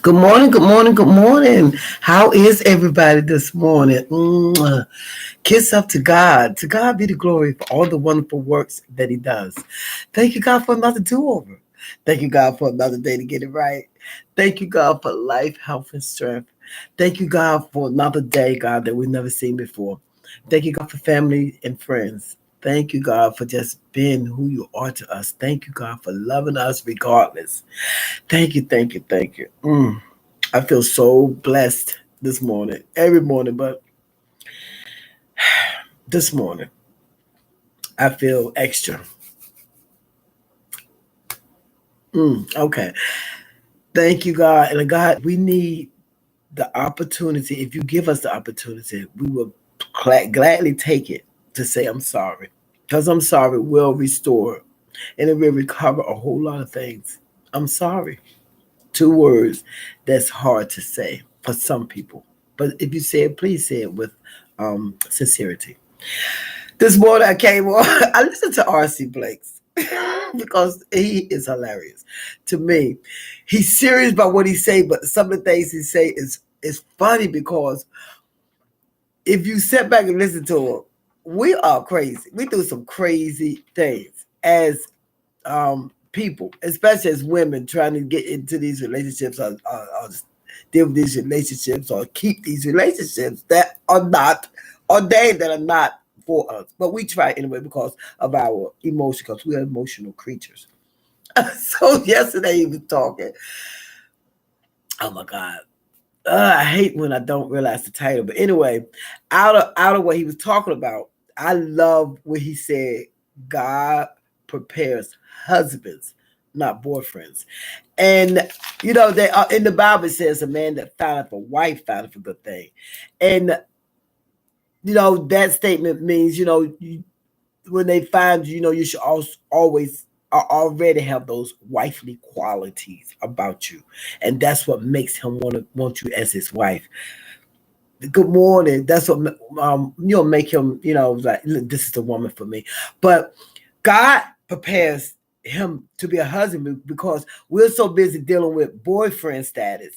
Good morning, good morning, good morning. How is everybody this morning? Kiss up to God. To God be the glory for all the wonderful works that He does. Thank you, God, for another do over. Thank you, God, for another day to get it right. Thank you, God, for life, health, and strength. Thank you, God, for another day, God, that we've never seen before. Thank you, God, for family and friends. Thank you, God, for just being who you are to us. Thank you, God, for loving us regardless. Thank you, thank you, thank you. I feel so blessed this morning, every morning, but this morning I feel extra. Okay. Thank you, God. And God, we need the opportunity. If you give us the opportunity, we will gladly take it to say, I'm sorry. Because I'm sorry will restore and it will recover a whole lot of things. I'm sorry. Two words that's hard to say for some people. But if you say it, please say it with sincerity. This morning I came on, I listened to R.C. Blake's because he is hilarious to me. He's serious about what he say, but some of the things he say is funny because if you sit back and listen to him, we are crazy. We do some crazy things as people, especially as women trying to get into these relationships or deal with these relationships or keep these relationships that are not ordained, that are not for us. But we try anyway because of our emotion, because we are emotional creatures. So yesterday he was talking. Oh my God. I hate when I don't realize the title. But anyway, out of what he was talking about, I love what he said. God prepares husbands, not boyfriends. And they are in the Bible. It says a man that findeth a wife findeth a good thing. And that statement means when they find you should also always already have those wifely qualities about you, and that's what makes him want you as his wife. Good morning. That's what make him like, "Look, this is the woman for me." But God prepares him to be a husband because we're so busy dealing with boyfriend status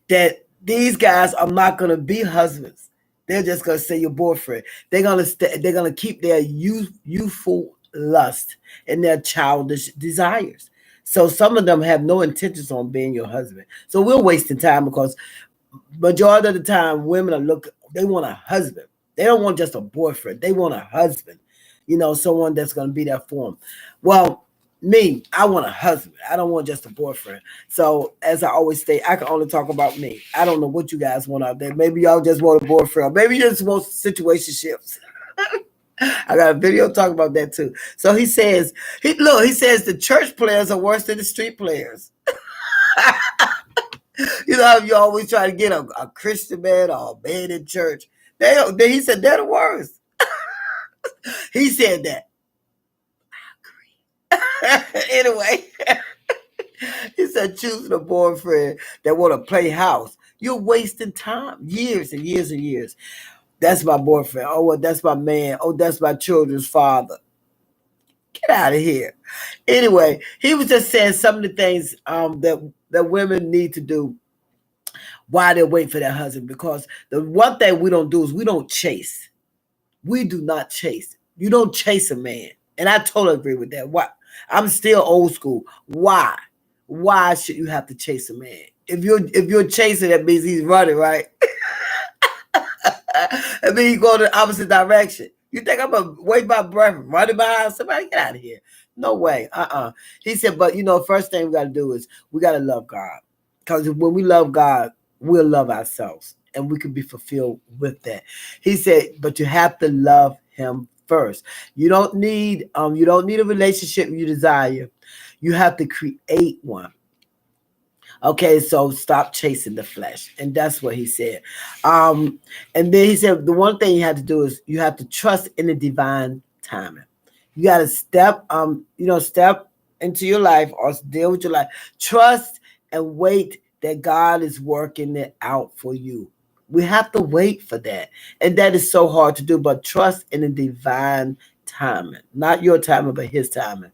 that these guys are not going to be husbands. They're just going to say your boyfriend. They're going to keep their youthful lust and their childish desires. So some of them have no intentions on being your husband. So we're wasting time because majority of the time women they want a husband. They don't want just a boyfriend. They want a husband. Someone that's going to be there for them. Well, me, I want a husband. I don't want just a boyfriend. So as I always say, I can only talk about me. I don't know what you guys want out there. Maybe y'all just want a boyfriend. Maybe you just want situationships. I got a video talking about that too. So he says, he says the church players are worse than the street players. How you always try to get a Christian man or a man in church. He said they're the worst. He said that. Anyway, he said choosing a boyfriend that want to play house. You're wasting time, years and years and years. That's my boyfriend. Oh, well, that's my man. Oh, that's my children's father. Get out of here. Anyway, he was just saying some of the things that women need to do while they're waiting for their husband. Because the one thing we don't do is we don't chase. We do not chase. You don't chase a man. And I totally agree with that. Why? I'm still old school. Why? Why should you have to chase a man? If you're chasing, that means he's running, right? I mean, he's going the opposite direction. You think I'm gonna wait my breath, running behind somebody? Get out of here. No way. He said, but first thing we gotta do is we gotta love God. Because when we love God, we'll love ourselves. And we can be fulfilled with that. He said, but you have to love him first. You don't need a relationship you desire. You have to create one. Okay, so stop chasing the flesh. And that's what he said. And then he said the one thing you have to do is you have to trust in the divine timing. You got to step into your life or deal with your life. Trust and wait that God is working it out for you. We have to wait for that. And that is so hard to do, but trust in the divine timing. Not your timing, but his timing.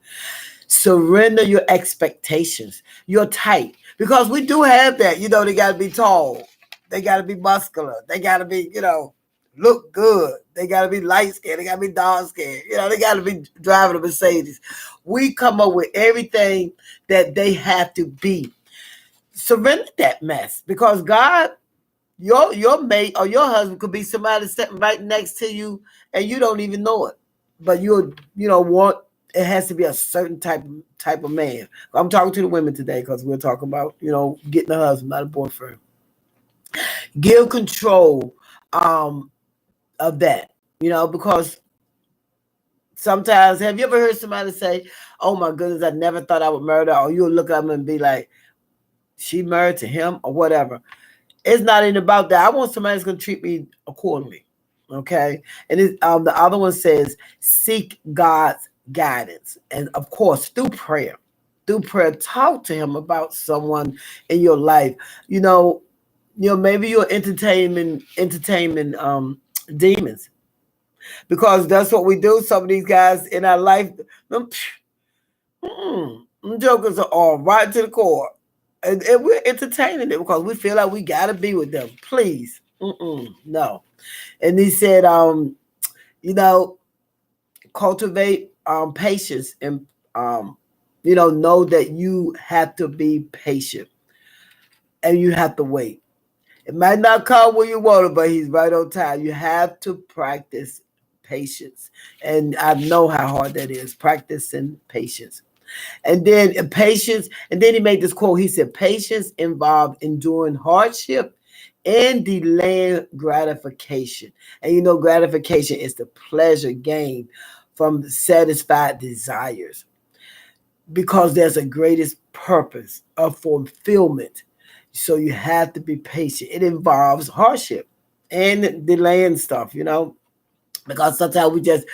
Surrender your expectations, your type, because we do have that. They got to be tall, they got to be muscular, they got to be, look good, they got to be light skinned, they got to be dark skinned, they got to be driving a Mercedes. We come up with everything that they have to be. Surrender that mess, because God, your mate or your husband could be somebody sitting right next to you and you don't even know it. But want it has to be a certain type of man. I'm talking to the women today because we're talking about, getting a husband, not a boyfriend. Give control of that, because sometimes, have you ever heard somebody say, oh my goodness, I never thought I would murder, or you'll look at them and be like, she married to him or whatever. It's not even about that. I want somebody that's going to treat me accordingly. Okay. And the other one says, seek God's guidance. And of course, through prayer, talk to him about someone in your life. Maybe you're entertainment demons, because that's what we do. Some of these guys in our life, them jokers are all right to the core. And we're entertaining them because we feel like we got to be with them. Please. No. And he said, cultivate patience and, know that you have to be patient and you have to wait. It might not come when you want it, but he's right on time. You have to practice patience. And I know how hard that is, practicing patience. And then patience, and then he made this quote. He said, patience involved enduring hardship and delaying gratification. And gratification is the pleasure gained from satisfied desires, because there's a greatest purpose of fulfillment. So you have to be patient. It involves hardship and delaying stuff, because sometimes we just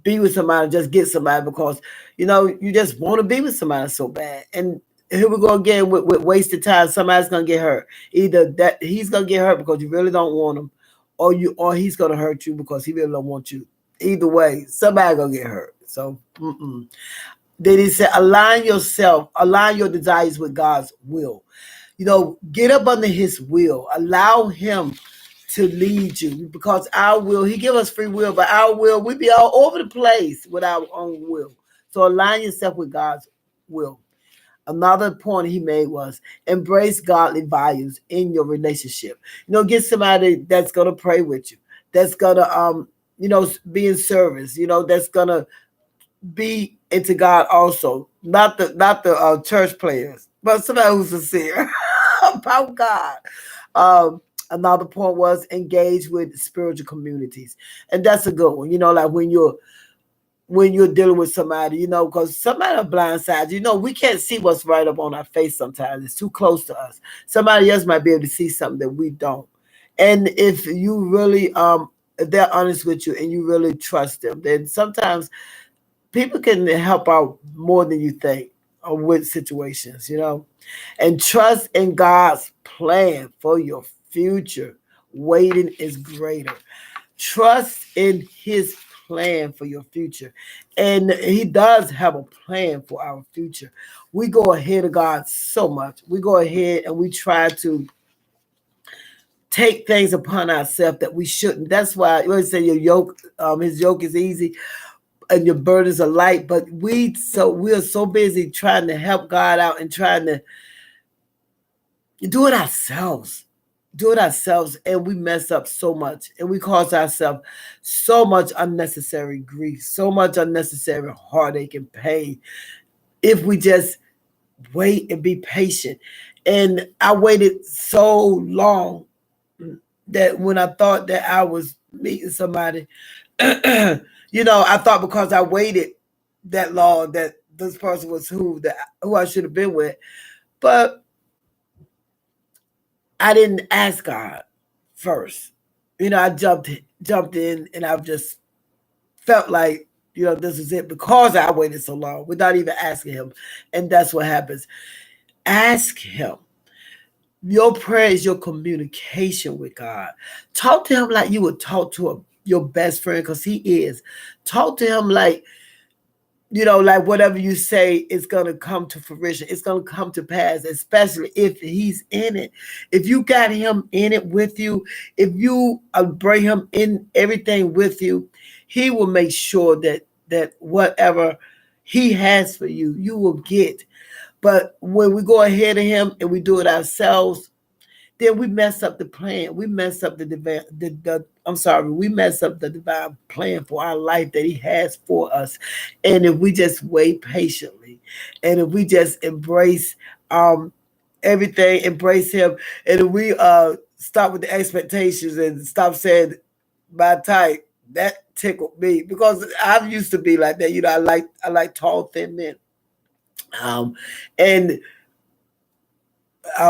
be with somebody, just get somebody because, you just want to be with somebody so bad. And here we go again with wasted time. Somebody's going to get hurt. Either that he's going to get hurt because you really don't want him, or he's going to hurt you because he really don't want you. Either way, somebody's going to get hurt. So, Then he said, align your desires with God's will. Get up under his will. Allow him to lead you, because our will, he give us free will, but our will, we be all over the place with our own will. So align yourself with God's will. Another point he made was embrace godly values in your relationship. Get somebody that's going to pray with you, that's going to, be in service, that's going to be into God also. Not the church players, but somebody who's sincere about God. Another point was engage with spiritual communities. And that's a good one. Like when you're dealing with somebody, because somebody will blindside you. We can't see what's right up on our face sometimes. It's too close to us. Somebody else might be able to see something that we don't. And if you really, if they're honest with you and you really trust them, then sometimes people can help out more than you think with situations, And trust in God's plan for your future. Waiting is greater. Trust in his plan for your future. And he does have a plan for our future. We go ahead of God so much. We go ahead and we try to take things upon ourselves that we shouldn't. That's why I say your yoke, his yoke is easy and your burdens are light. But we are so busy trying to help God out and trying to do it ourselves. And we mess up so much, and we cause ourselves so much unnecessary grief, so much unnecessary heartache and pain if we just wait and be patient. And I waited so long that when I thought that I was meeting somebody, I thought because I waited that long that this person was who I should have been with. But I didn't ask God first. I jumped in, and I've just felt like, this is it, because I waited so long without even asking him. And that's what happens. Ask him. Your prayer is your communication with God. Talk to him like you would talk to your best friend, because he is. Talk to him like like whatever you say is going to come to fruition. It's going to come to pass, especially if he's in it. If you got him in it with you, if you bring him in everything with you, he will make sure that whatever he has for you, you will get. But when we go ahead of him and we do it ourselves, then we mess up the plan. We mess up we mess up the divine plan for our life that he has for us. And if we just wait patiently, and if we just embrace everything, embrace him, and if we stop with the expectations and stop saying my type, that tickled me because I used to be like that. I like tall, thin men. And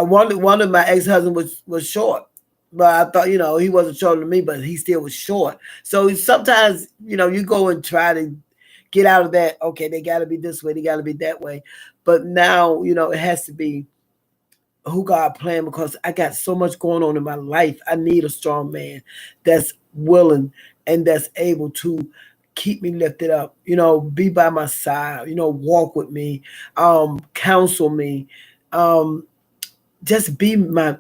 one of my ex-husbands was short, but I thought he wasn't shorter than me, but he still was short. So sometimes you go and try to get out of that. Okay, they got to be this way, they got to be that way, but now it has to be who God planned, because I got so much going on in my life. I need a strong man that's willing and that's able to keep me lifted up, be by my side, walk with me, counsel me, just be my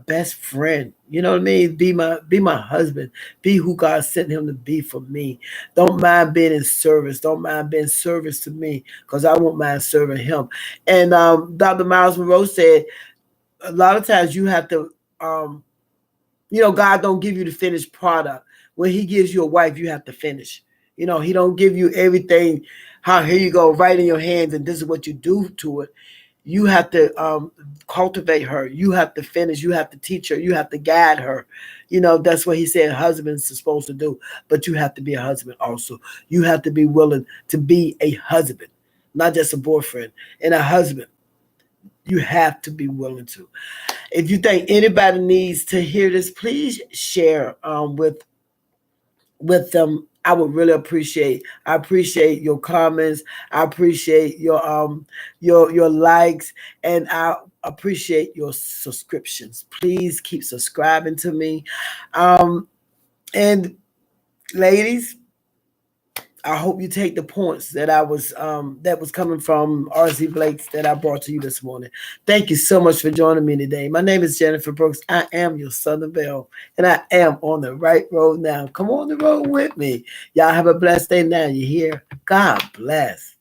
best friend. You know what I mean? Be my husband. Be who God sent him to be for me. Don't mind being in service. Don't mind being service to me, because I won't mind serving him. And Dr. Miles Monroe said a lot of times you have to God don't give you the finished product. When he gives you a wife, you have to finish. He don't give you everything. Here you go, right in your hands, and this is what you do to it. You have to cultivate her. You have to finish. You have to teach her. You have to guide her. That's what he said husbands are supposed to do. But you have to be a husband also. You have to be willing to be a husband, not just a boyfriend. And a husband, you have to be willing to. If you think anybody needs to hear this, please share with them. I would really appreciate. I appreciate your comments. I appreciate your likes, and I appreciate your subscriptions. Please keep subscribing to me. And ladies, I hope you take the points that that was coming from R.C. Blake's that I brought to you this morning. Thank you so much for joining me today. My name is Jennifer Brooks. I am your Southern Belle, and I am on the right road now. Come on the road with me. Y'all have a blessed day now. You hear? God bless.